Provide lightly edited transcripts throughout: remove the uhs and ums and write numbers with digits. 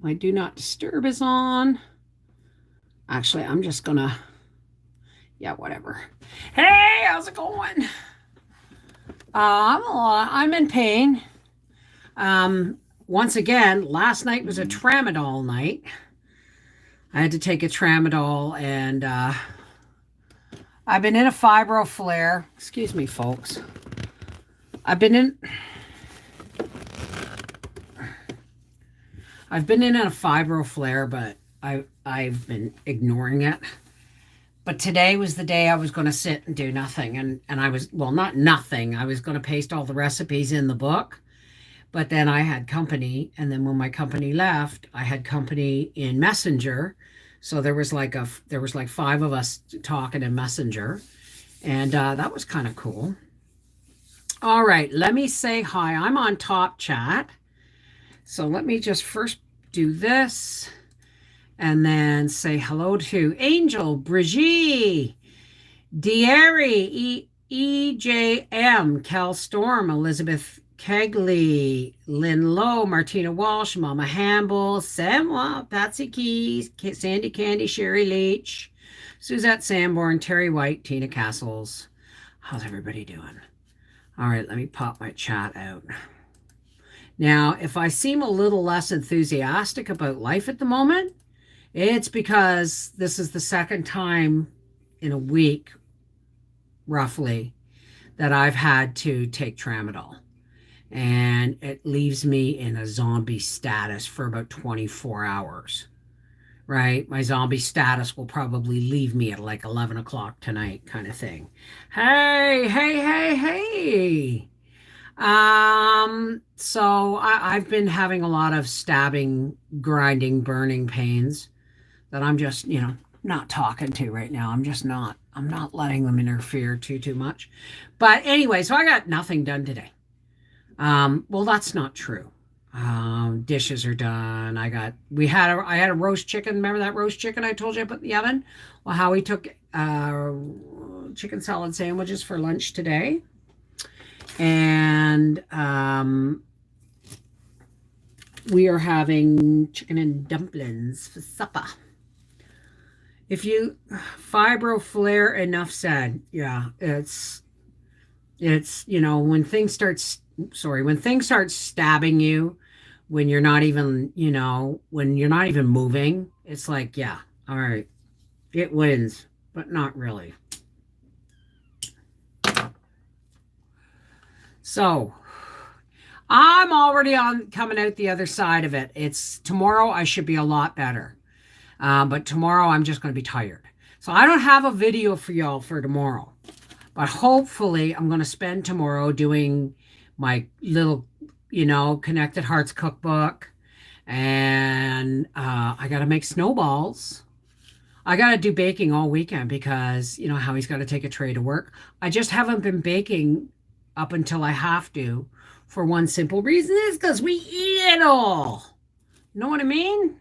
My do not disturb is on. Actually, I'm just gonna, yeah, whatever. Hey, how's it going? I'm in pain. Once again, last night was a tramadol night. I had to take a tramadol, and I've been in a fibro flare. Excuse me, folks. I've been in I've been in a fibro flare, but I've been ignoring it. But today was the day I was going to sit and do nothing, and I was, well, not nothing. I was going to paste all the recipes in the book, but then I had company, and then when my company left, I had company in Messenger. So there was like five of us talking in Messenger, and that was kind of cool. All right, let me say hi. I'm on Top Chat. So let me just first do this and then say hello to Angel, Brigitte, Diary, EJM, Cal Storm, Elizabeth Kegley, Lynn Lowe, Martina Walsh, Mama Hamble, Samwa, Patsy Keys, Sandy Candy, Sherry Leach, Suzette Sanborn, Terry White, Tina Castles. How's everybody doing? All right, let me pop my chat out. Now, if I seem a little less enthusiastic about life at the moment, it's because this is the second time in a week, roughly, that I've had to take tramadol. And it leaves me in a zombie status for about 24 hours, right? My zombie status will probably leave me at like 11 o'clock tonight, kind of thing. Hey, hey, hey, hey. So I've been having a lot of stabbing, grinding, burning pains that I'm just, not talking to right now. I'm not letting them interfere too much. But anyway, so I got nothing done today. Well, that's not true. Dishes are done. I had a roast chicken. Remember that roast chicken I told you I put in the oven? Well, Howie took chicken salad sandwiches for lunch today. And we are having chicken and dumplings for supper. If you fibro flare, enough said. Yeah, it's when things start stabbing you, when you're not even when you're not even moving, it's like, yeah, all right, it wins, but not really. So I'm already on coming out the other side of it. It's tomorrow. I should be a lot better. But tomorrow I'm just going to be tired. So I don't have a video for y'all for tomorrow. But hopefully I'm going to spend tomorrow doing my little, Connected Hearts cookbook. And I got to make snowballs. I got to do baking all weekend because, how he's got to take a tray to work. I just haven't been baking up until I have to, for one simple reason, is because we eat it all. Know what I mean?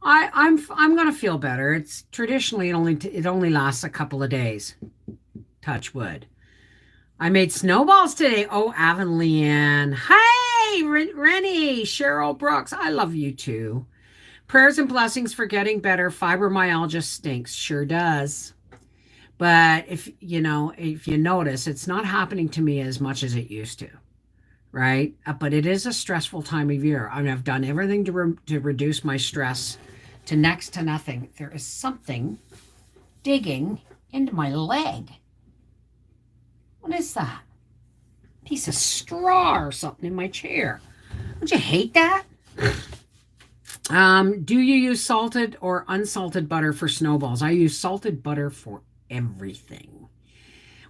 I'm gonna feel better. It's traditionally it only lasts a couple of days. Touch wood. I made snowballs today. Oh, Avon Leanne. Hey, Rennie, Cheryl Brooks. I love you too. Prayers and blessings for getting better. Fibromyalgia stinks. Sure does. But if you notice, it's not happening to me as much as it used to, right? But it is a stressful time of year. I mean, I've done everything to reduce my stress to next to nothing. There is something digging into my leg. What is that? Piece of straw or something in my chair. Don't you hate that? Do you use salted or unsalted butter for snowballs? I use salted butter for everything.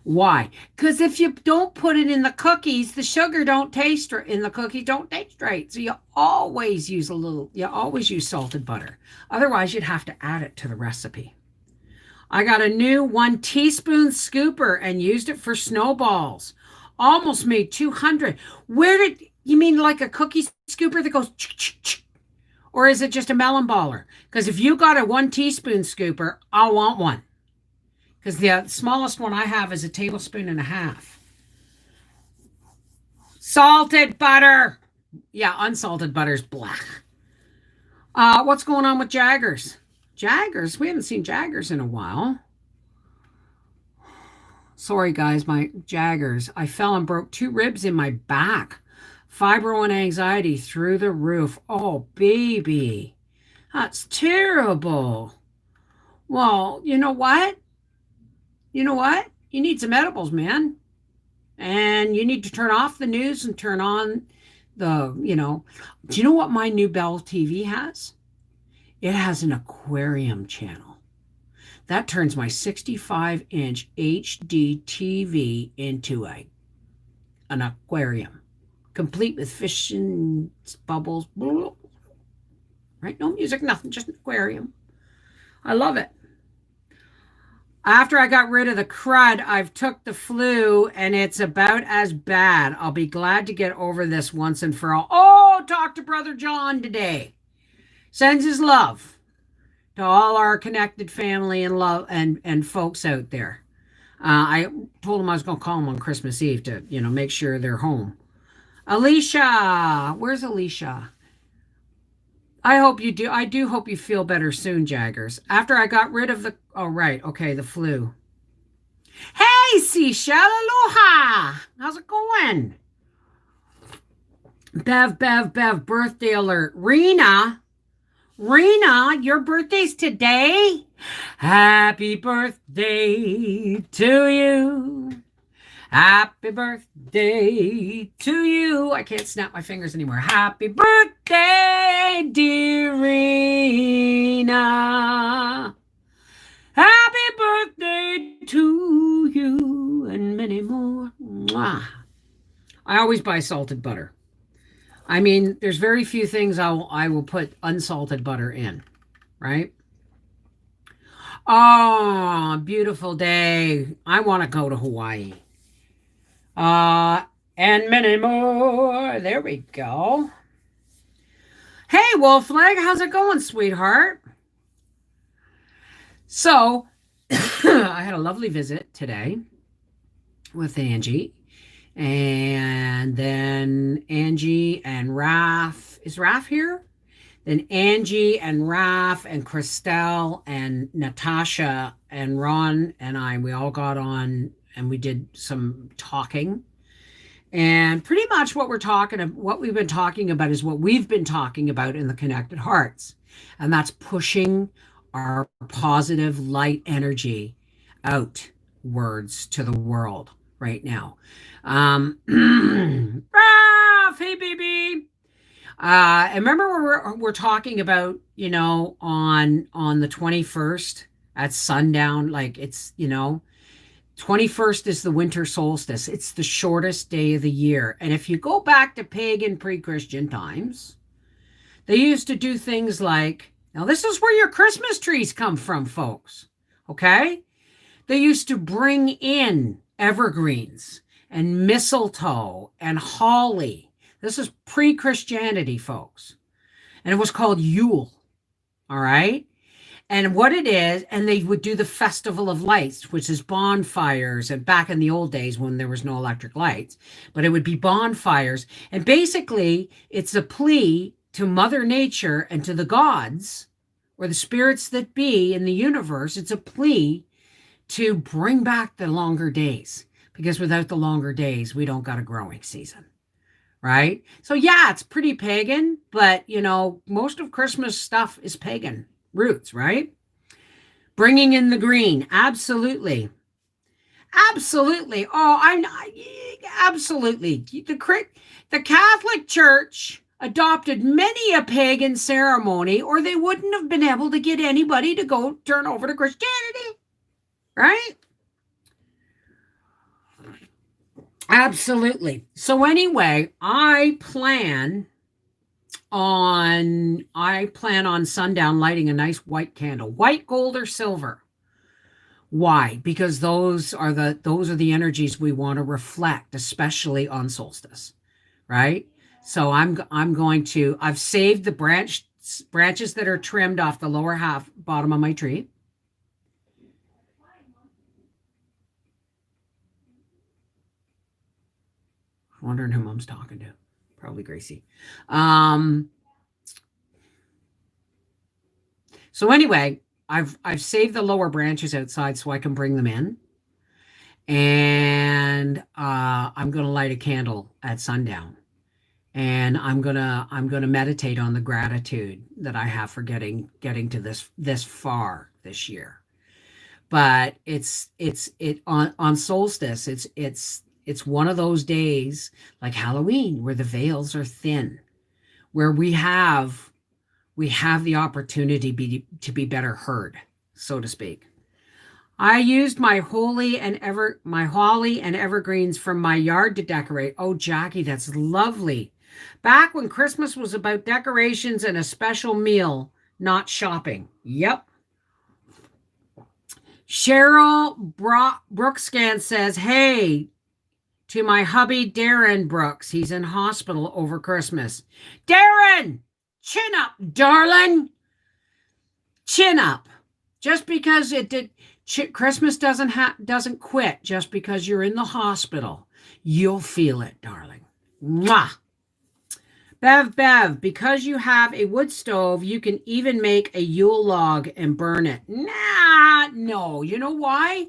Why? Because if you don't put it in the cookies, the sugar don't taste right. In the cookies don't taste right. So you always use salted butter. Otherwise, you'd have to add it to the recipe. I got a new 1 teaspoon scooper and used it for snowballs. Almost made 200. Where did you mean, like a cookie scooper that goes or is it just a melon baller? Because if you got a 1 teaspoon scooper, I want one. Because the smallest one I have is a tablespoon and a half. Salted butter. Yeah, unsalted butter is black. What's going on with Jaggers? Jaggers? We haven't seen Jaggers in a while. Sorry, guys, my Jaggers. I fell and broke two ribs in my back. Fibro and anxiety through the roof. Oh, baby. That's terrible. Well, you know what? You know what? You need some edibles, man. And you need to turn off the news and turn on do you know what my new Bell TV has? It has an aquarium channel. That turns my 65-inch HD TV into an aquarium, complete with fish and bubbles. Right? No music, nothing, just an aquarium. I love it. After I got rid of the crud, I've took the flu and it's about as bad. I'll be glad to get over this once and for all. Oh, talk to Brother John today. Sends his love to all our connected family and love and folks out there. I told him I was going to call him on Christmas Eve to, make sure they're home. Alicia, where's Alicia? I hope you do. I do hope you feel better soon, Jaggers. After I got rid of the, oh, right. Okay. The flu. Hey, Seashell. Aloha. How's it going? Bev, birthday alert. Rena, your birthday's today? Happy birthday to you. Happy birthday to you. I can't snap my fingers anymore. Happy birthday, dear Rena. Happy birthday to you and many more. Mwah. I always buy salted butter. I mean, there's very few things I will put unsalted butter in, right? Oh, beautiful day. I want to go to Hawaii. Uh, and many more. There we go. Hey, Wolf Leg, how's it going, sweetheart? So, I had a lovely visit today with Angie. And then Angie and Raph. Is Raph here? Then Angie and Raph and Christelle and Natasha and Ron and we all got on and we did some talking. And pretty much what we've been talking about is what we've been talking about in the Connected Hearts. And that's pushing our positive light energy outwards to the world right now. Raph, hey baby. I remember we're talking about, on the 21st at sundown, like it's, 21st is the winter solstice. It's the shortest day of the year. And if you go back to pagan pre-Christian times, they used to do things like, now this is where your Christmas trees come from, folks. Okay? They used to bring in evergreens and mistletoe and holly. This is pre-Christianity, folks. And it was called Yule. All right? And what it is, and they would do the Festival of Lights, which is bonfires, and back in the old days when there was no electric lights, but it would be bonfires. And basically, it's a plea to Mother Nature and to the gods, or the spirits that be in the universe. It's a plea to bring back the longer days, because without the longer days, we don't got a growing season. Right? So yeah, it's pretty pagan, but most of Christmas stuff is pagan roots, right? Bringing in the green. Absolutely. Absolutely. Oh, I'm not, absolutely. The Catholic Church adopted many a pagan ceremony, or they wouldn't have been able to get anybody to go turn over to Christianity. Right? Absolutely. So anyway, I plan on sundown lighting a nice white candle, white, gold, or silver. Why? Because those are the energies we want to reflect, especially on solstice, right? So I've saved the branches that are trimmed off the lower half bottom of my tree. Wondering who Mom's talking to. Probably Gracie. So anyway, I've saved the lower branches outside so I can bring them in, and I'm gonna light a candle at sundown, and I'm gonna meditate on the gratitude that I have for getting to this far this year. But it on solstice, it's one of those days like Halloween where the veils are thin, where we have the opportunity to be better heard, so to speak. I used my holly and evergreens from my yard to decorate. Oh, Jackie, that's lovely. Back when Christmas was about decorations and a special meal, not shopping. Yep. Cheryl Brookscan says, "Hey, to my hubby Darren Brooks. He's in hospital over Christmas. Darren, chin up, darling. Chin up. Just because it did Christmas doesn't quit just because you're in the hospital. You'll feel it, darling. Mwah. Bev, because you have a wood stove, you can even make a Yule log and burn it. Nah, no. You know why?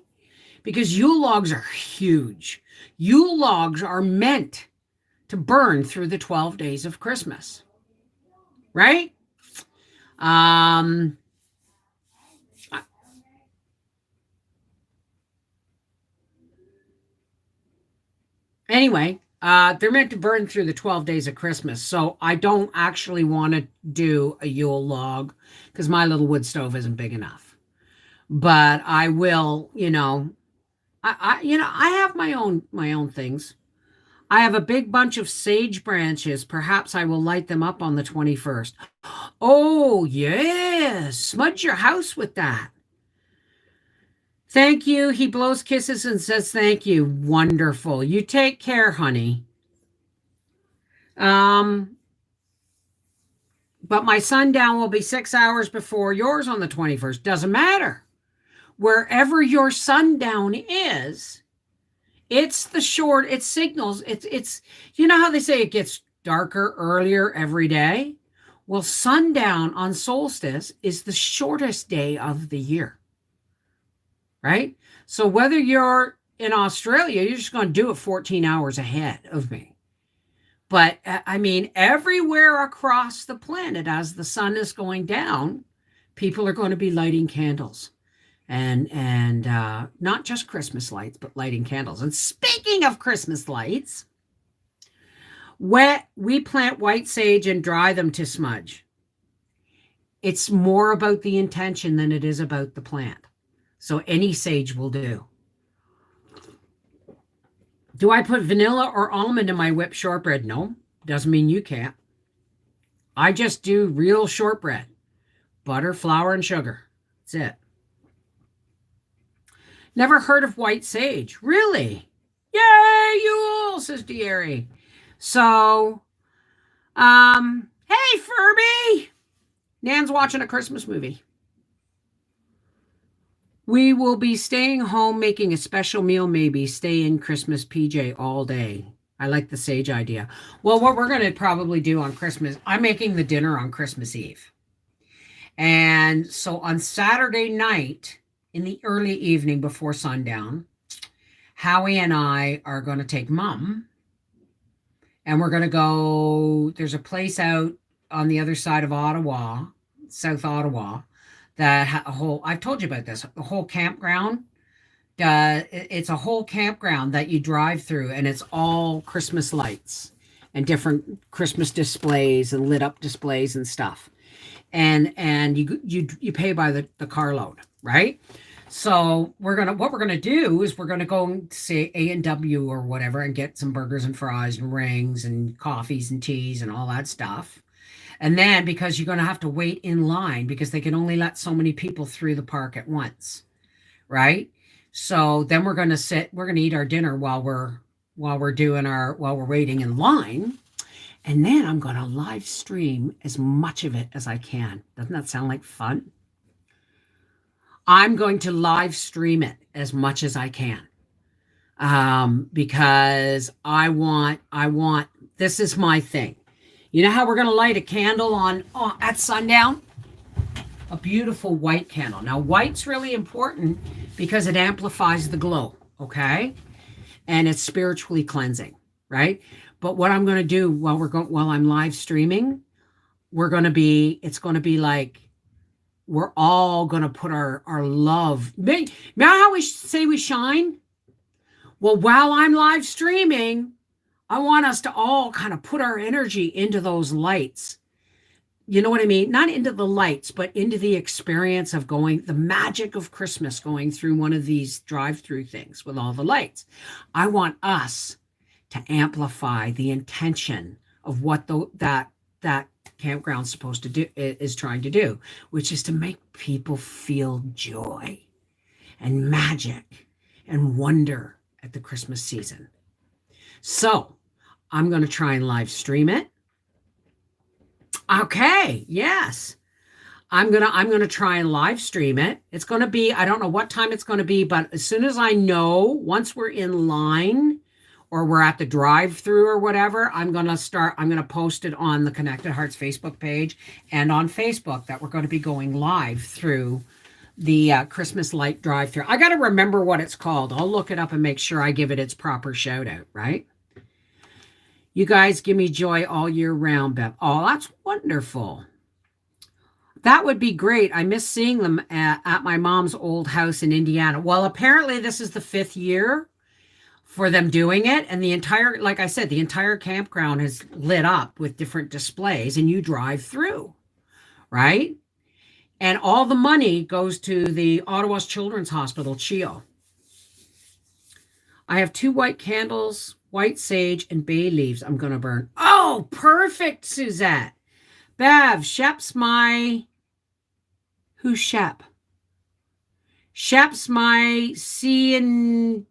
Because Yule logs are huge. Yule logs are meant to burn through the 12 days of Christmas, right? Anyway, they're meant to burn through the 12 days of Christmas. So I don't actually want to do a Yule log because my little wood stove isn't big enough. But I will, I have my own things. I have a big bunch of sage branches. Perhaps I will light them up on the 21st. Oh, yes. Smudge your house with that. Thank you. He blows kisses and says thank you. Wonderful. You take care, honey. Um, but my sundown will be 6 hours before yours on the 21st. Doesn't matter. Wherever your sundown is, it signals, you know how they say it gets darker earlier every day? Well, sundown on solstice is the shortest day of the year, right? So whether you're in Australia, you're just going to do it 14 hours ahead of me. But I mean, everywhere across the planet, as the sun is going down, people are going to be lighting candles. And not just Christmas lights, but lighting candles. And speaking of Christmas lights, we plant white sage and dry them to smudge. It's more about the intention than it is about the plant. So any sage will do. Do I put vanilla or almond in my whipped shortbread? No, doesn't mean you can't. I just do real shortbread. Butter, flour, and sugar. That's it. Never heard of white sage. Really? Yay, Yule, says Dieri. So, hey, Furby. Nan's watching a Christmas movie. We will be staying home making a special meal, maybe. Stay in Christmas PJ all day. I like the sage idea. Well, what we're going to probably do on Christmas, I'm making the dinner on Christmas Eve. And so on Saturday night, in the early evening before sundown, Howie and I are going to take Mom, and we're going to go. There's a place out on the other side of Ottawa, South Ottawa, that I've told you about this, the whole campground. It's a whole campground that you drive through, and it's all Christmas lights and different Christmas displays and lit up displays and stuff. And you pay by the carload, right? So what we're gonna do is we're gonna go and say A&W or whatever and get some burgers and fries and rings and coffees and teas and all that stuff. And then because you're gonna have to wait in line because they can only let so many people through the park at once, right? So then we're gonna eat our dinner while we're waiting in line. And then I'm gonna live stream as much of it as I can. Doesn't that sound like fun? I'm going to live stream it as much as I can, because I want. This is my thing. You know how we're going to light a candle at sundown? a beautiful white candle. Now, white's really important because it amplifies the glow, okay? And it's spiritually cleansing, right? But what I'm going to do while I'm live streaming, it's going to be like we're all going to put our love. Remember how we say we shine? Well, while I'm live streaming, I want us to all kind of put our energy into those lights. You know what I mean? Not into the lights, but into the experience of the magic of Christmas, going through one of these drive-through things with all the lights. I want us to amplify the intention of what that campground's supposed to do, is trying to do, which is to make people feel joy and magic and wonder at the Christmas season. So I'm going to try and live stream it. Okay, yes. I'm gonna try and live stream it. It's gonna be, I don't know what time it's gonna be, but as soon as I know, once we're in line or we're at the drive-through or whatever, I'm gonna post it on the Connected Hearts Facebook page and on Facebook that we're going to be going live through the Christmas light drive-through. I got to remember what it's called. I'll look it up and make sure I give it its proper shout out, right? You guys give me joy all year round, Bev. Oh, that's wonderful. That would be great. I miss seeing them at my mom's old house in Indiana. Well, apparently this is the 5th year for them doing it. And like I said, the entire campground is lit up with different displays and you drive through, right? And all the money goes to the Ottawa's Children's Hospital, CHEO. I have 2 white candles, white sage, and bay leaves I'm going to burn. Oh, perfect, Suzette. Bev, Shep's my... Who's Shep? Shep's my C&P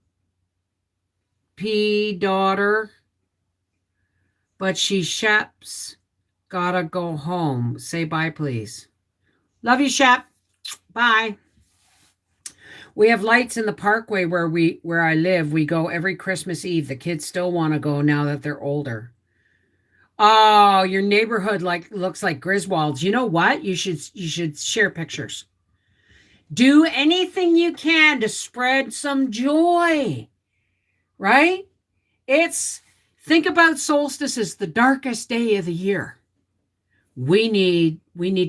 daughter. But Shep's gotta go home. Say bye, please. Love you, Shep. Bye. We have lights in the parkway where I live. We go every Christmas Eve. The kids still want to go now that they're older. Oh, your neighborhood looks like Griswold's. You know what? You should share pictures. Do anything you can to spread some joy. Right? Think about solstice as the darkest day of the year. We need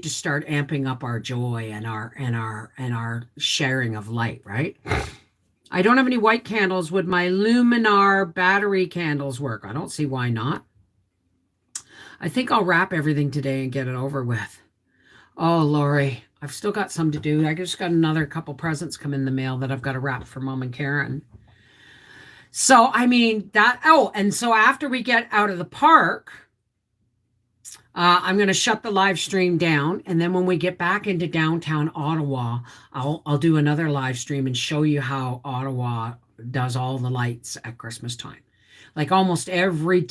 to start amping up our joy and our sharing of light, right? I don't have any white candles. Would my Luminar battery candles work? I don't see why not. I think I'll wrap everything today and get it over with. Oh, Lori, I've still got some to do. I just got another couple presents come in the mail that I've got to wrap for Mom and Karen. So, I mean, and so after we get out of the park, I'm going to shut the live stream down. And then when we get back into downtown Ottawa, I'll do another live stream and show you how Ottawa does all the lights at Christmas time. Like almost every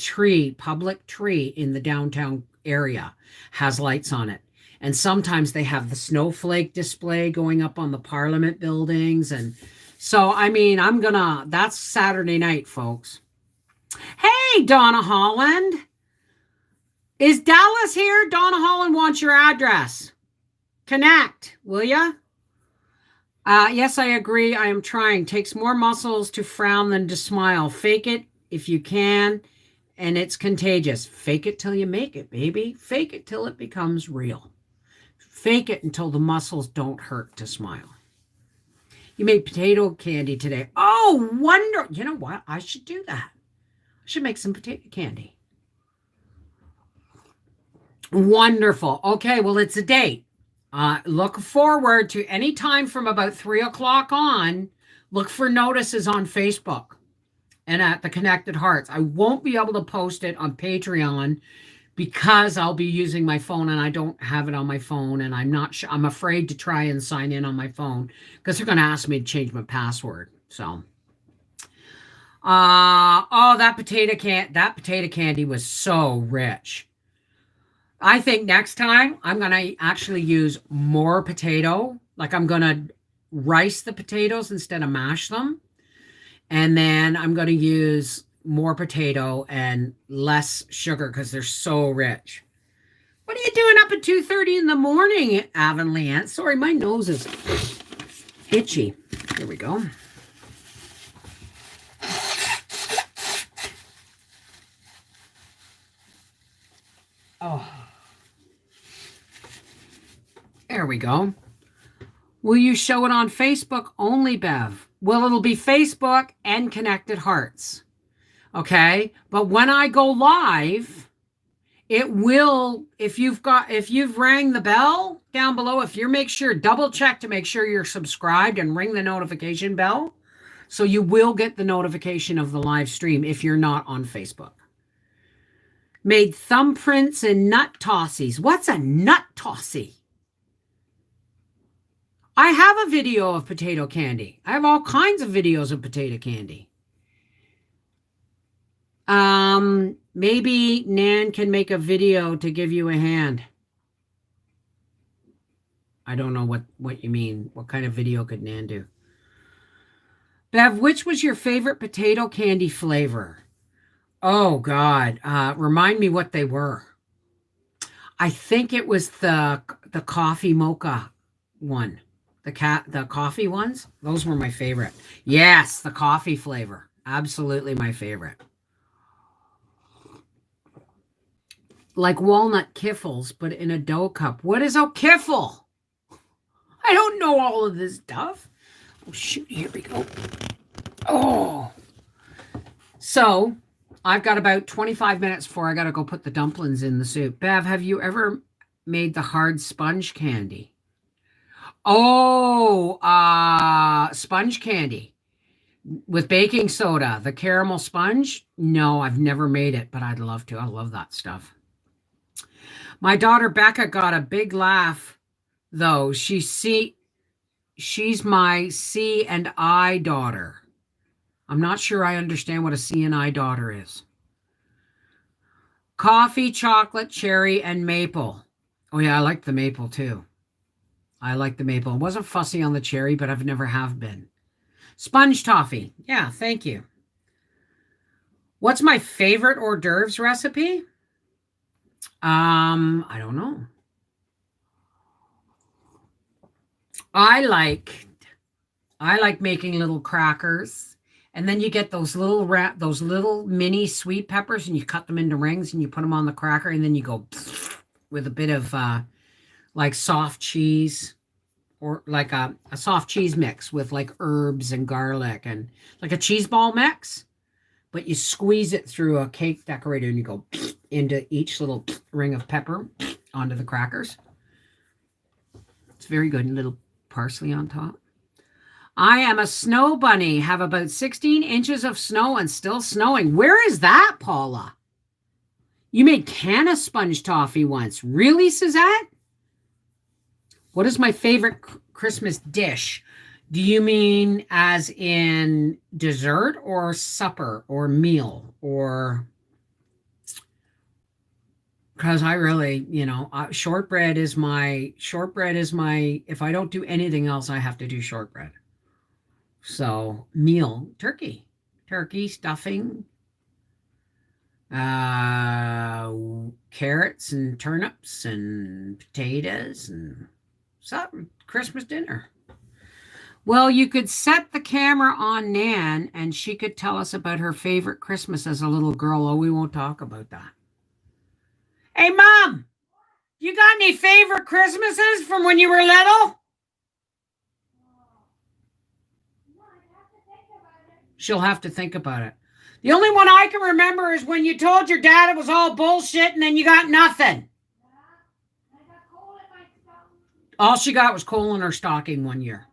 public tree in the downtown area has lights on it. And sometimes they have the snowflake display going up on the Parliament buildings. And so, I mean, that's Saturday night, folks. Hey, Donna Holland. Is Dallas here? Donna Holland wants your address. Connect, will ya? Yes, I agree. I am trying. Takes more muscles to frown than to smile. Fake it if you can, and it's contagious. Fake it till you make it, baby. Fake it till it becomes real. Fake it until the muscles don't hurt to smile. You made potato candy today. Oh, wonder. You know what? I should do that. I should make some potato candy. Wonderful. Okay, well, it's a date. Look forward to any time from about 3 o'clock on. Look for notices on Facebook and at the Connected Hearts. I won't be able to post it on Patreon because I'll be using my phone and I don't have it on my phone, and I'm not sure. I'm afraid to try and sign in on my phone because they're going to ask me to change my password. So, that potato candy was so rich. I think next time I'm going to actually use more potato. Like I'm going to rice the potatoes instead of mash them. And then I'm going to use more potato and less sugar because they're so rich. What are you doing up at 2:30 in the morning, Avonlea? Sorry, my nose is itchy. Here we go. Oh, there we go. Will you show it on Facebook only, Bev? Well, it'll be Facebook and Connected Hearts. Okay. But when I go live, it will, if you've rang the bell down below, if you make sure, double check to make sure you're subscribed and ring the notification bell. So you will get the notification of the live stream if you're not on Facebook. Made thumbprints and nut tossies. What's a nut tossie? I have a video of potato candy. I have all kinds of videos of potato candy. Maybe Nan can make a video to give you a hand. I don't know what you mean. What kind of video could Nan do? Bev, which was your favorite potato candy flavor? Oh, God. Remind me what they were. I think it was the coffee mocha one. The coffee ones. Those were my favorite. Yes, the coffee flavor. Absolutely my favorite. Like walnut kiffles, but in a dough cup. What is a kiffle? I don't know all of this stuff. Oh, shoot. Here we go. Oh. So I've got about 25 minutes before I got to go put the dumplings in the soup. Bev, have you ever made the hard sponge candy? Oh, sponge candy with baking soda, the caramel sponge? No, I've never made it, but I'd love to. I love that stuff. My daughter Becca got a big laugh, though. She's my C and I daughter. I'm not sure I understand what a C and I daughter is. Coffee, chocolate, cherry, and maple. Oh, yeah, I like the maple, too. I like the maple. I wasn't fussy on the cherry, but I've never have been. Sponge toffee. Yeah, thank you. What's my favorite hors d'oeuvres recipe? I don't know. I like making little crackers, and then you get those little mini sweet peppers, and you cut them into rings, and you put them on the cracker, and then you go with a bit of like soft cheese, or like a soft cheese mix with like herbs and garlic and like a cheese ball mix, but you squeeze it through a cake decorator and you go into each little ring of pepper onto the crackers. It's very good. And little parsley on top. I am a snow bunny, have about 16 inches of snow and still snowing. Where is that, Paula? You made canna sponge toffee once. Really, Suzette? What is my favorite Christmas dish? Do you mean as in dessert or supper or meal? Or because I really, shortbread is my, if I don't do anything else, I have to do shortbread. So meal, turkey stuffing, carrots and turnips and potatoes and Christmas dinner. Well, you could set the camera on Nan and she could tell us about her favorite Christmas as a little girl. Oh, we won't talk about that. Hey, Mom, you got any favorite Christmases from when you were little? She'll have to think about it. The only one I can remember is when you told your dad it was all bullshit and then you got nothing. All she got was coal in her stocking one year.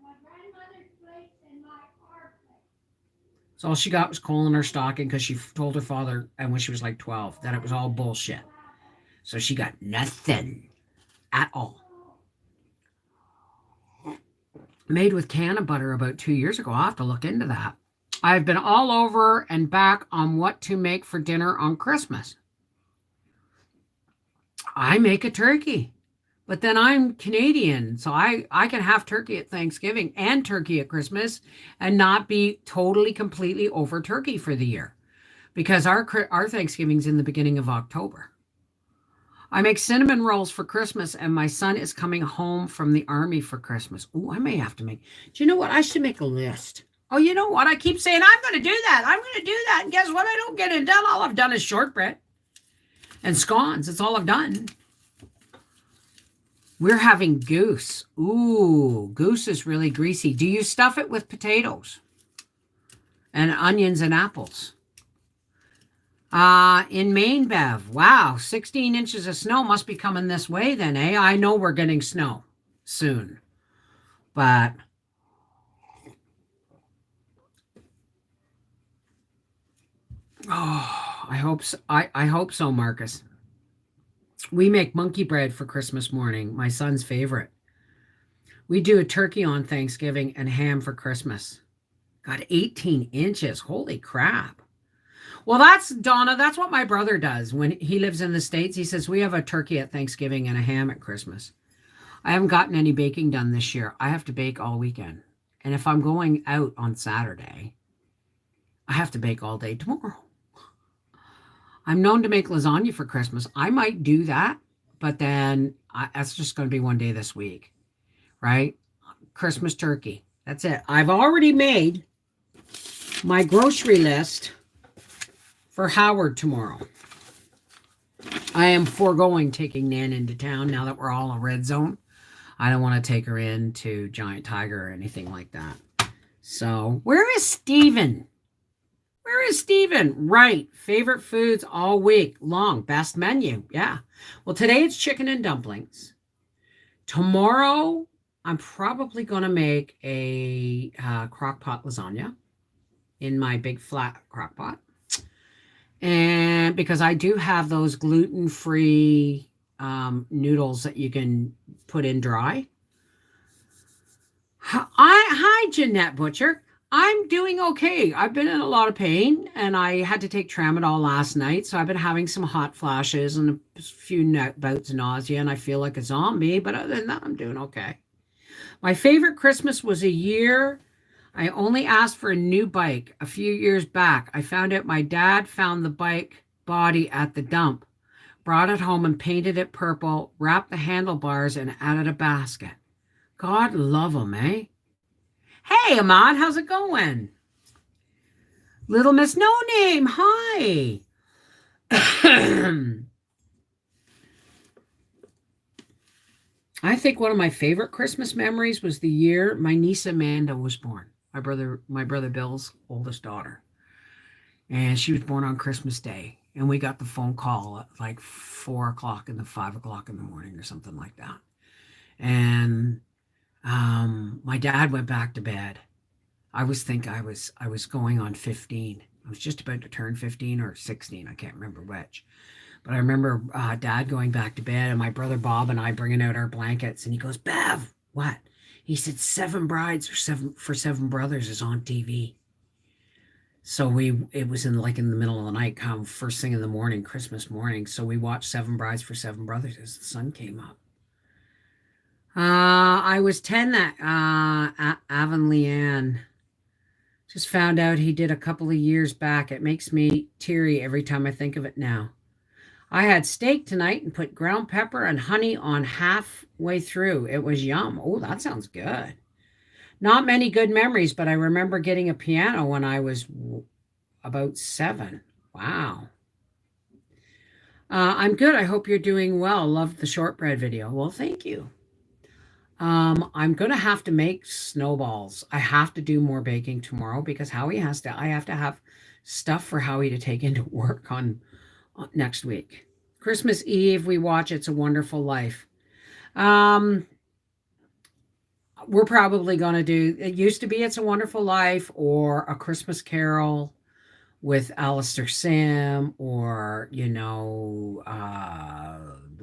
So all she got was coal in her stocking because she told her father, and when she was like 12, that it was all bullshit. So she got nothing at all. Made with canna butter about 2 years ago. I'll have to look into that. I've been all over and back on what to make for dinner on Christmas. I make a turkey. But then I'm Canadian, so I can have turkey at Thanksgiving and turkey at Christmas and not be totally, completely over turkey for the year because our Thanksgiving's in the beginning of October. I make cinnamon rolls for Christmas, and my son is coming home from the army for Christmas. Oh, I may have to make. Do you know what? I should make a list. Oh, you know what? I keep saying I'm going to do that. I'm going to do that. And guess what? I don't get it done. All I've done is shortbread and scones. That's all I've done. We're having goose. Ooh, goose is really greasy. Do you stuff it with potatoes and onions and apples? In Maine, Bev. Wow, 16 inches of snow must be coming this way then, eh? I know we're getting snow soon, but oh, I hope so. I hope so, Marcus. We make monkey bread for Christmas morning, my son's favorite. We do a turkey on Thanksgiving and ham for Christmas. Got 18 inches. Holy crap. Well, that's Donna. That's what my brother does when he lives in the States. He says, we have a turkey at Thanksgiving and a ham at Christmas. I haven't gotten any baking done this year. I have to bake all weekend. And if I'm going out on Saturday, I have to bake all day tomorrow. I'm known to make lasagna for Christmas. I might do that, but then that's just going to be one day this week, right? Christmas turkey. That's it. I've already made my grocery list for Howard tomorrow. I am foregoing taking Nan into town now that we're all in red zone. I don't want to take her into Giant Tiger or anything like that. So, where is Steven? Where is Steven? Right. Favorite foods all week long. Best menu. Yeah. Well, today it's chicken and dumplings. Tomorrow, I'm probably going to make a crock pot lasagna in my big flat crock pot. And because I do have those gluten-free noodles that you can put in dry. Hi, Jeanette Butcher. I'm doing okay. I've been in a lot of pain, and I had to take Tramadol last night, so I've been having some hot flashes and a few bouts of nausea, and I feel like a zombie, but other than that, I'm doing okay. My favorite Christmas was a year I only asked for a new bike a few years back. I found out my dad found the bike body at the dump, brought it home and painted it purple, wrapped the handlebars, and added a basket. God love him, eh? Hey, Ahmad, how's it going? Little Miss No Name, hi. I think one of my favorite Christmas memories was the year my niece Amanda was born. My brother Bill's oldest daughter. And she was born on Christmas Day. And we got the phone call at like 4 o'clock and 5 o'clock in the morning or something like that. And my dad went back to bed. I was going on 15. I was just about to turn 15 or 16. I can't remember which. But I remember Dad going back to bed and my brother Bob and I bringing out our blankets. And he goes, Bev, what? He said, 7 Brides for 7 Brothers is on TV. So it was in the middle of the night, come first thing in the morning, Christmas morning. So we watched 7 Brides for 7 Brothers as the sun came up. I was 10 that Avon Leanne just found out he did a couple of years back. It makes me teary every time I think of it now. I had steak tonight and put ground pepper and honey on halfway through. It was yum. Oh, that sounds good. Not many good memories, but I remember getting a piano when I was about 7. Wow. I'm good. I hope you're doing well. Loved the shortbread video. Well, thank you. I'm going to have to make snowballs. I have to do more baking tomorrow because I have to have stuff for Howie to take into work on next week. Christmas Eve, we watch It's a Wonderful Life. We're probably going to do, it used to be It's a Wonderful Life or A Christmas Carol with Alistair Sim or, The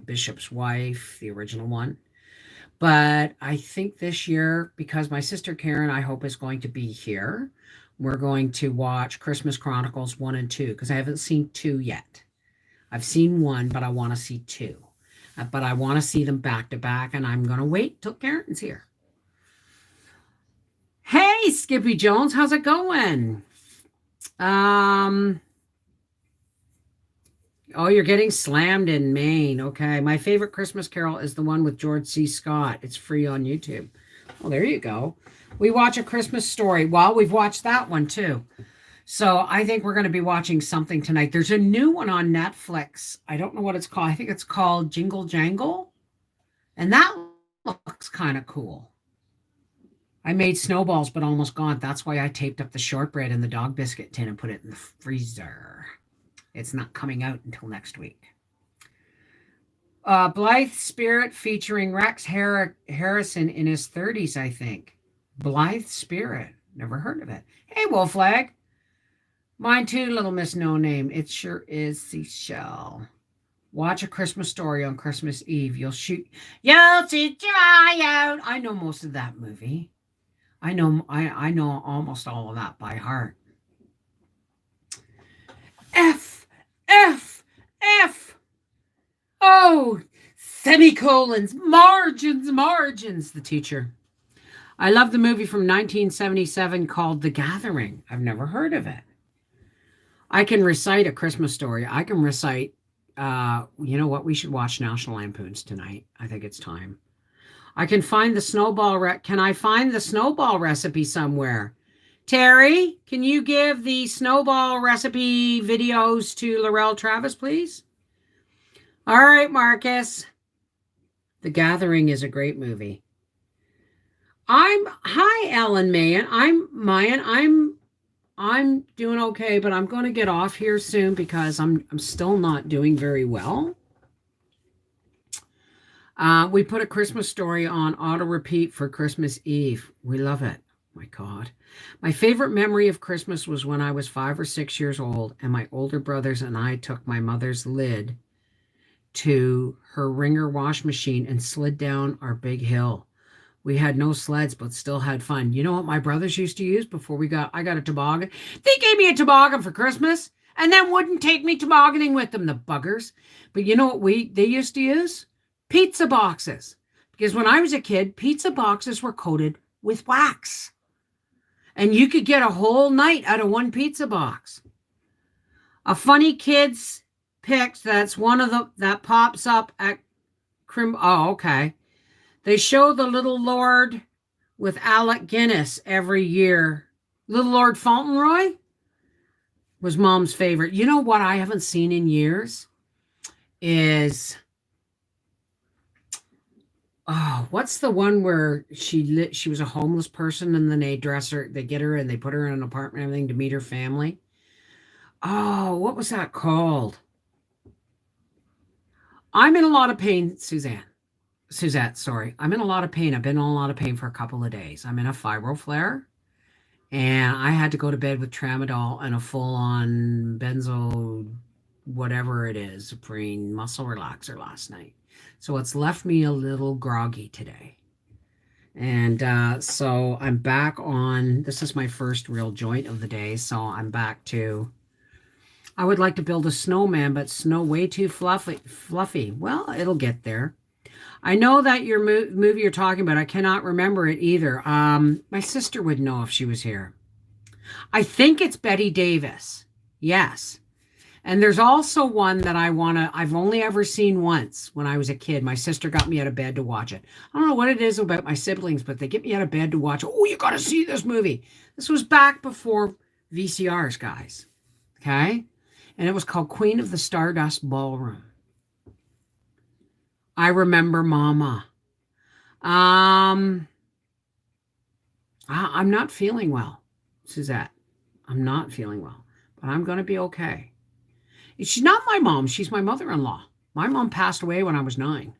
Bishop's Wife, the original one. But I think this year, because my sister Karen, I hope, is going to be here, we're going to watch Christmas Chronicles 1 and 2 because I haven't seen 2 yet. I've seen 1, but I want to see 2. But I want to see them back to back, and I'm going to wait till Karen's here. Hey, Skippy Jones, how's it going? Oh, you're getting slammed in Maine. Okay. My favorite Christmas carol is the one with George C. Scott. It's free on YouTube. Well, there you go. We watch A Christmas Story. Well, we've watched that one too. So I think we're going to be watching something tonight. There's a new one on Netflix. I don't know what it's called. I think it's called Jingle Jangle. And that looks kind of cool. I made snowballs, but almost gone. That's why I taped up the shortbread in the dog biscuit tin and put it in the freezer. It's not coming out until next week. Blythe Spirit featuring Harrison in his 30s, I think. Blythe Spirit. Never heard of it. Hey, Wolflag. Mine too, Little Miss No Name. It sure is Seashell. Watch A Christmas Story on Christmas Eve. You'll shoot your eye out. I know most of that movie. I know almost all of that by heart. F F F. Oh, semicolons, margins, the teacher. I love the movie from 1977 called The Gathering. I've never heard of it. I can recite A Christmas Story. I can recite, you know what? We should watch National Lampoons tonight. I think it's time. I can find the Can I find the snowball recipe somewhere? Terry, can you give the snowball recipe videos to Laurel Travis, please? All right, Marcus. The Gathering is a great movie. Hi, Ellen Mayan. I'm Mayan. I'm doing okay, but I'm going to get off here soon because I'm still not doing very well. We put A Christmas Story on auto repeat for Christmas Eve. We love it. My God. My favorite memory of Christmas was when I was 5 or 6 years old and my older brothers and I took my mother's lid to her wringer wash machine and slid down our big hill. We had no sleds, but still had fun. You know what my brothers used to use before I got a toboggan? They gave me a toboggan for Christmas and then wouldn't take me tobogganing with them, the buggers. But you know what they used to use? Pizza boxes. Because when I was a kid, pizza boxes were coated with wax. And you could get a whole night out of one pizza box. A funny kids pick, that's one of that pops up at Oh, okay. They show the Little Lord with Alec Guinness every year. Little Lord Fauntleroy was Mom's favorite. You know what I haven't seen in years is, what's the one where she was a homeless person and then they get her and they put her in an apartment and everything to meet her family. Oh, what was that called? I'm in a lot of pain, Suzette, sorry. I'm in a lot of pain. I've been in a lot of pain for a couple of days. I'm in a fibro flare, and I had to go to bed with tramadol and a full-on benzo, whatever it is, Supreme muscle relaxer last night. So it's left me a little groggy today. And so I'm back on, this is my first real joint of the day, so I'm back to, I would like to build a snowman, but snow way too fluffy. Well, it'll get there. I know that your movie you're talking about, I cannot remember it either. My sister would know if she was here. I think it's Betty Davis. Yes. And there's also one that I've only ever seen once when I was a kid. My sister got me out of bed to watch it. I don't know what it is about my siblings, but they get me out of bed to watch it. Oh, you got to see this movie. This was back before VCRs, guys. Okay? And it was called Queen of the Stardust Ballroom. I remember Mama. I'm not feeling well, Suzette. I'm not feeling well, but I'm going to be okay. She's not my mom. She's my mother-in-law. My mom passed away when I was 9.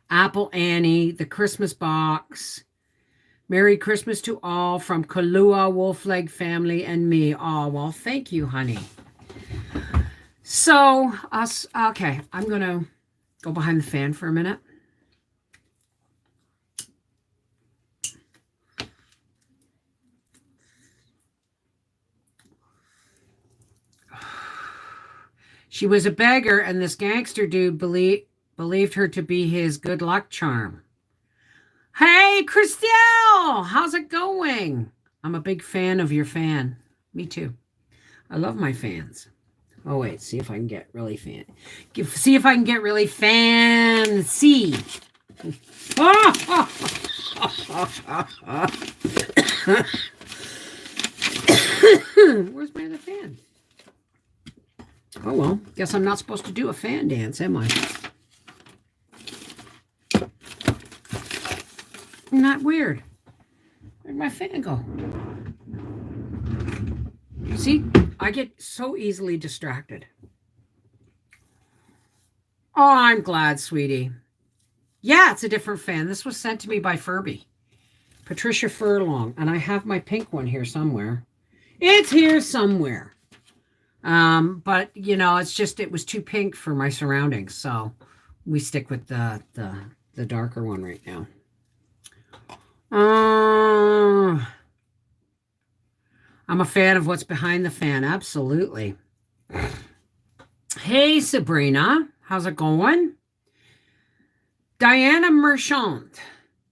Apple Annie, the Christmas box. Merry Christmas to all from Kahlua, Wolfleg family, and me. Oh, well, thank you, honey. So, okay, I'm going to go behind the fan for a minute. She was a beggar, and this gangster dude believed her to be his good luck charm. Hey, Christelle, how's it going? I'm a big fan of your fan. Me too. I love my fans. Oh, wait. See if I can get really see if I can get really fancy. Where's my other fan? Oh, well. Guess I'm not supposed to do a fan dance, am I? Isn't that weird? Where'd my fan go? See, I get so easily distracted. Oh, I'm glad, sweetie. Yeah, it's a different fan. This was sent to me by Furby. Patricia Furlong. And I have my pink one here somewhere. It's here somewhere. But, you know, it's just, it was too pink for my surroundings. So we stick with the darker one right now. I'm a fan of what's behind the fan. Absolutely. Hey, Sabrina. How's it going? Diana Merchant.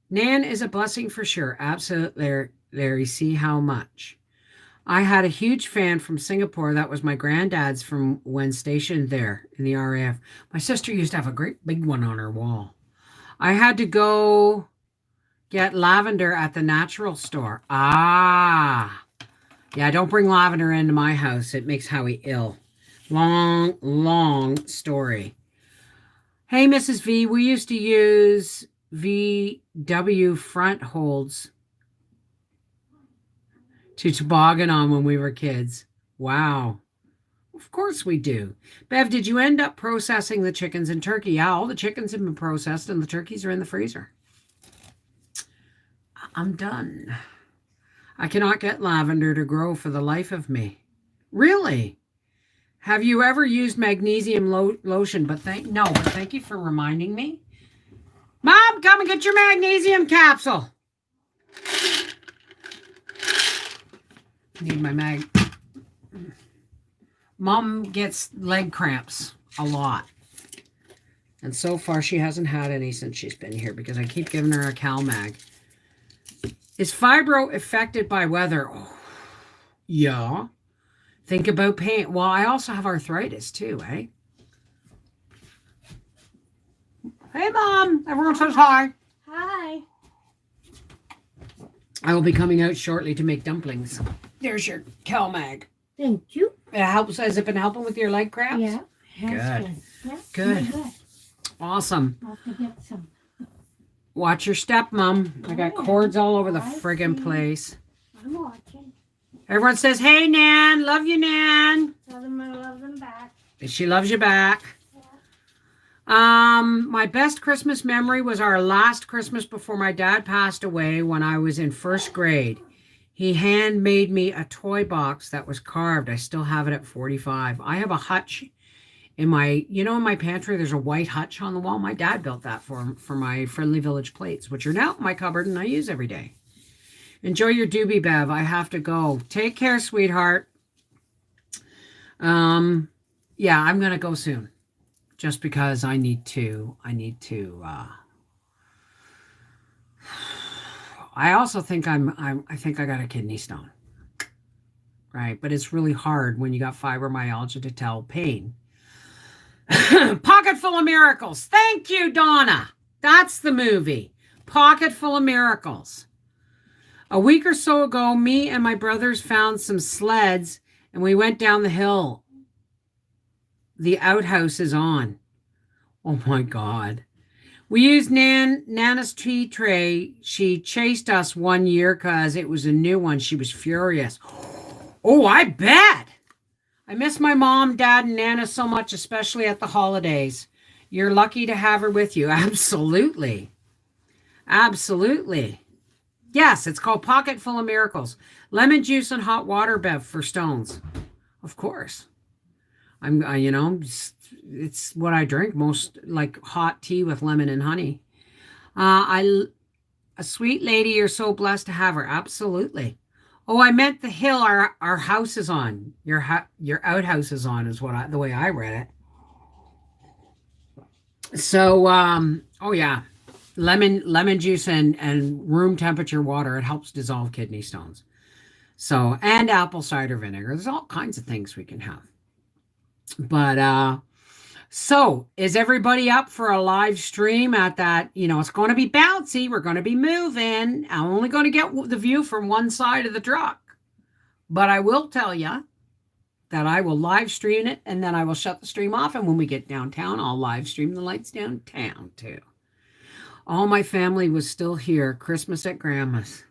Nan is a blessing for sure. Absolutely, Larry. See how much. I had a huge fan from Singapore. That was my granddad's from when stationed there in the RAF. My sister used to have a great big one on her wall. I had to go get lavender at the natural store. Ah. Yeah, don't bring lavender into my house. It makes Howie ill. Long story. Hey, Mrs. V, we used to use VW front holds to toboggan on when we were kids. Wow. Of course we do. Bev, did you end up processing the chickens in turkey? Yeah, all the chickens have been processed and the turkeys are in the freezer. I'm done. I cannot get lavender to grow for the life of me. Really? Have you ever used magnesium lotion? But thank you for reminding me. Mom, come and get your magnesium capsule. Need my mag. Mom gets leg cramps a lot. And so far she hasn't had any since she's been here because I keep giving her a CalMag. Is fibro affected by weather? Oh, yeah. Think about pain. Well, I also have arthritis too, eh? Hey, Mom. Everyone says hi. Hi. I will be coming out shortly to make dumplings. There's your CalMag. Thank you. It helps. Has it been helping with your leg cramps? Yeah. Good. Yeah, Good. Awesome. I'll have to get some. Watch your step, Mom. I got cords all over the friggin' place. I'm watching. Everyone says, hey, Nan. Love you, Nan. Tell them I love them back. She loves you back. My best Christmas memory was our last Christmas before my dad passed away when I was in first grade. He handmade me a toy box that was carved. I still have it at 45. I have a hutch in my pantry. There's a white hutch on the wall. My dad built that for my Friendly Village plates, which are now in my cupboard and I use every day. Enjoy your doobie, Bev. I have to go. Take care, sweetheart. Yeah, I'm going to go soon. Just because I need to, I also think I think I got a kidney stone. Right. But it's really hard when you got fibromyalgia to tell pain. Pocket Full of Miracles. Thank you, Donna. That's the movie. Pocket Full of Miracles. A week or so ago, me and my brothers found some sleds and we went down the hill. The outhouse is on. Oh my God. We used Nana's tea tray. She chased us one year because it was a new one. She was furious. Oh, I bet. I miss my mom, dad, and Nana so much, especially at the holidays. You're lucky to have her with you. Absolutely. Absolutely. Yes, it's called Pocket Full of Miracles. Lemon juice and hot water, Bev, for stones. Of course. It's what I drink most, like hot tea with lemon and honey. A sweet lady, you're so blessed to have her. Absolutely. Oh, I meant the hill our house is on. Your outhouse is on is the way I read it. So, oh yeah. Lemon juice and room temperature water, it helps dissolve kidney stones. So, and apple cider vinegar. There's all kinds of things we can have. But so is everybody up for a live stream at that? It's going to be bouncy. We're going to be moving. I'm only going to get the view from one side of the truck. But I will tell you that I will live stream it and then I will shut the stream off. And when we get downtown, I'll live stream the lights downtown too. All my family was still here. Christmas at Grandma's.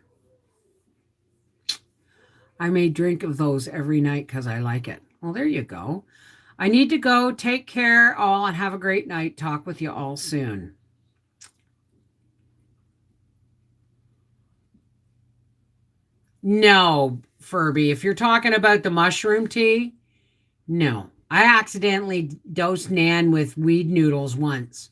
I made drink of those every night because I like it. Well, there you go. I need to go. Take care, all, and have a great night. Talk with you all soon. No, Furby, if you're talking about the mushroom tea, no. I accidentally dosed Nan with weed noodles once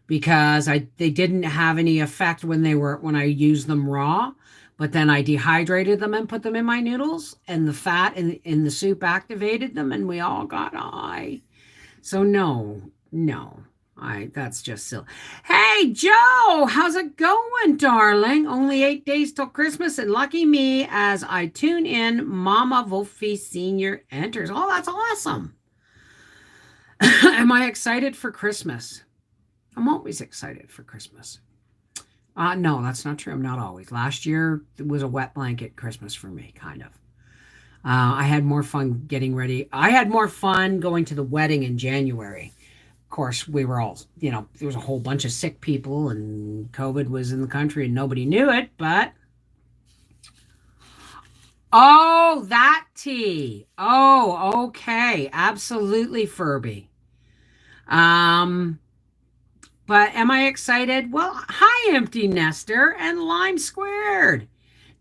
because they didn't have any effect when I used them raw. But then I dehydrated them and put them in my noodles, and the fat in the soup activated them, and we all got high. So no, no. That's just silly. Hey Joe, how's it going, darling? Only 8 days till Christmas, and lucky me as I tune in. Mama Wolfie Senior enters. Oh, that's awesome. Am I excited for Christmas? I'm always excited for Christmas. No, that's not true. I'm not always. Last year it was a wet blanket Christmas for me, kind of. I had more fun getting ready. I had more fun going to the wedding in January. Of course, we were all, there was a whole bunch of sick people and COVID was in the country and nobody knew it, but. Oh, that tea. Oh, okay. Absolutely, Furby. Um, but am I excited? Well, hi, Empty Nester and Lime Squared.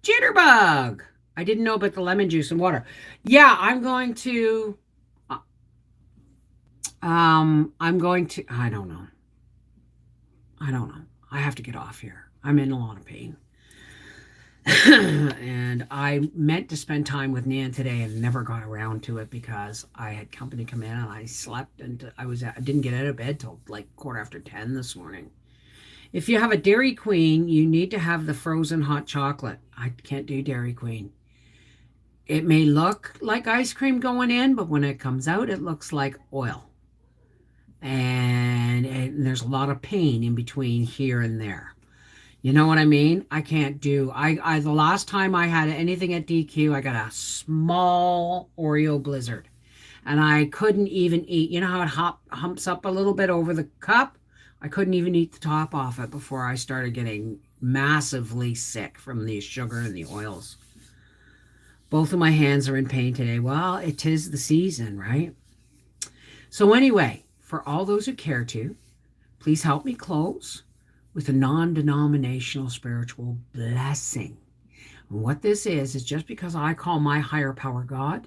Jitterbug. I didn't know about the lemon juice and water. Yeah, I'm going to, I don't know. I don't know. I have to get off here. I'm in a lot of pain. And I meant to spend time with Nan today and never got around to it because I had company come in and I slept and I didn't get out of bed till like 10:15 this morning. If you have a Dairy Queen, you need to have the frozen hot chocolate. I can't do Dairy Queen. It may look like ice cream going in, but when it comes out, it looks like oil. And there's a lot of pain in between here and there. You know what I mean? I can't do. The last time I had anything at DQ, I got a small Oreo Blizzard, and I couldn't even eat. You know how it humps up a little bit over the cup? I couldn't even eat the top off it before I started getting massively sick from the sugar and the oils. Both of my hands are in pain today. Well, it is the season, right? So anyway, for all those who care to, please help me close with a non-denominational spiritual blessing. And what this is just because I call my higher power God,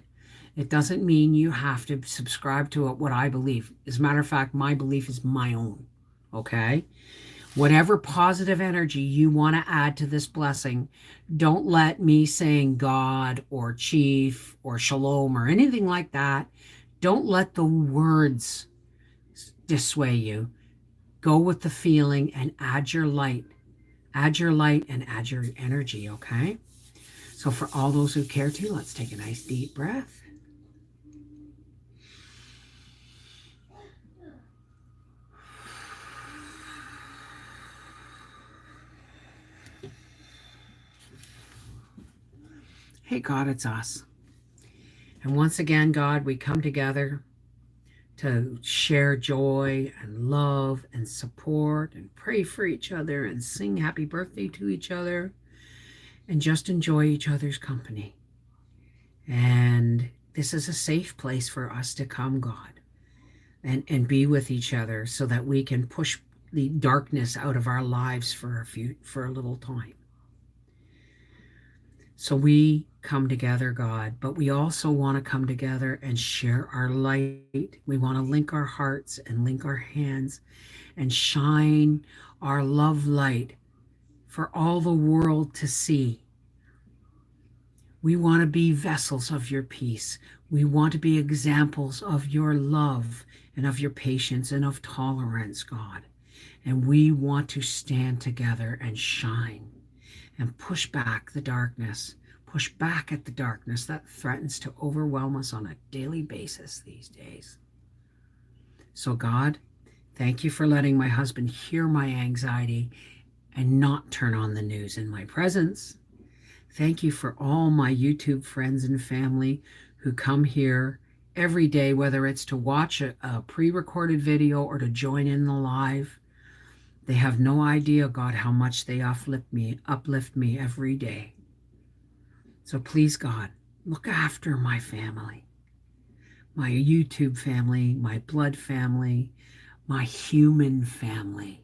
it doesn't mean you have to subscribe to what I believe. As a matter of fact, my belief is my own. Okay? Whatever positive energy you want to add to this blessing, don't let me saying God or Chief or Shalom or anything like that. Don't let the words dissuade you. Go with the feeling and add your light. Add your light and add your energy, okay? So for all those who care to, let's take a nice deep breath. Hey, God, it's us. And once again, God, we come together to share joy and love and support and pray for each other and sing happy birthday to each other and just enjoy each other's company. And this is a safe place for us to come, God, and be with each other so that we can push the darkness out of our lives for a little time. So we come together, God, but we also want to come together and share our light. We want to link our hearts and link our hands and shine our love light for all the world to see. We want to be vessels of your peace. We want to be examples of your love and of your patience and of tolerance, God. And we want to stand together and shine and push back the darkness, push back at the darkness that threatens to overwhelm us on a daily basis these days. So, God, thank you for letting my husband hear my anxiety and not turn on the news in my presence. Thank you for all my YouTube friends and family who come here every day, whether it's to watch a pre recorded video or to join in the live. They have no idea, God, how much they uplift me every day. So please, God, look after my family, my YouTube family, my blood family, my human family,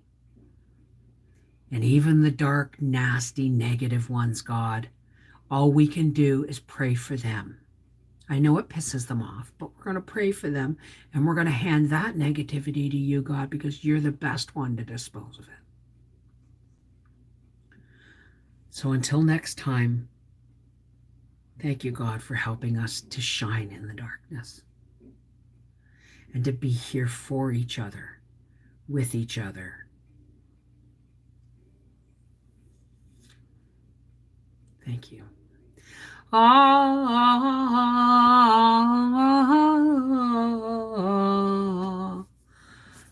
and even the dark, nasty, negative ones, God. All we can do is pray for them. I know it pisses them off, but we're going to pray for them and we're going to hand that negativity to you, God, because you're the best one to dispose of it. So until next time, thank you, God, for helping us to shine in the darkness and to be here for each other, with each other. Thank you.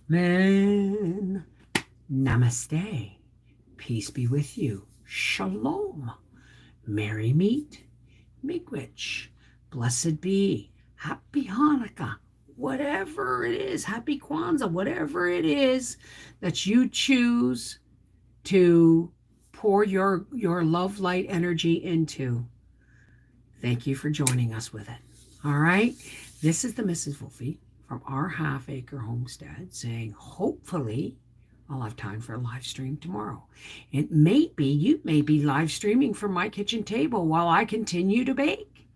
Amen. Namaste. Peace be with you. Shalom. Merry meet. Miigwech. Blessed be. Happy Hanukkah. Whatever it is. Happy Kwanzaa. Whatever it is that you choose to pour your love light energy into. Thank you for joining us with it. All right. This is the Mrs. Wolfie from our half acre homestead saying, hopefully, I'll have time for a live stream tomorrow. It may be, you may be live streaming from my kitchen table while I continue to bake.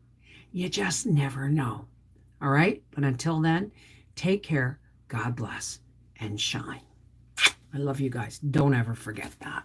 You just never know. All right. But until then, take care. God bless and shine. I love you guys. Don't ever forget that.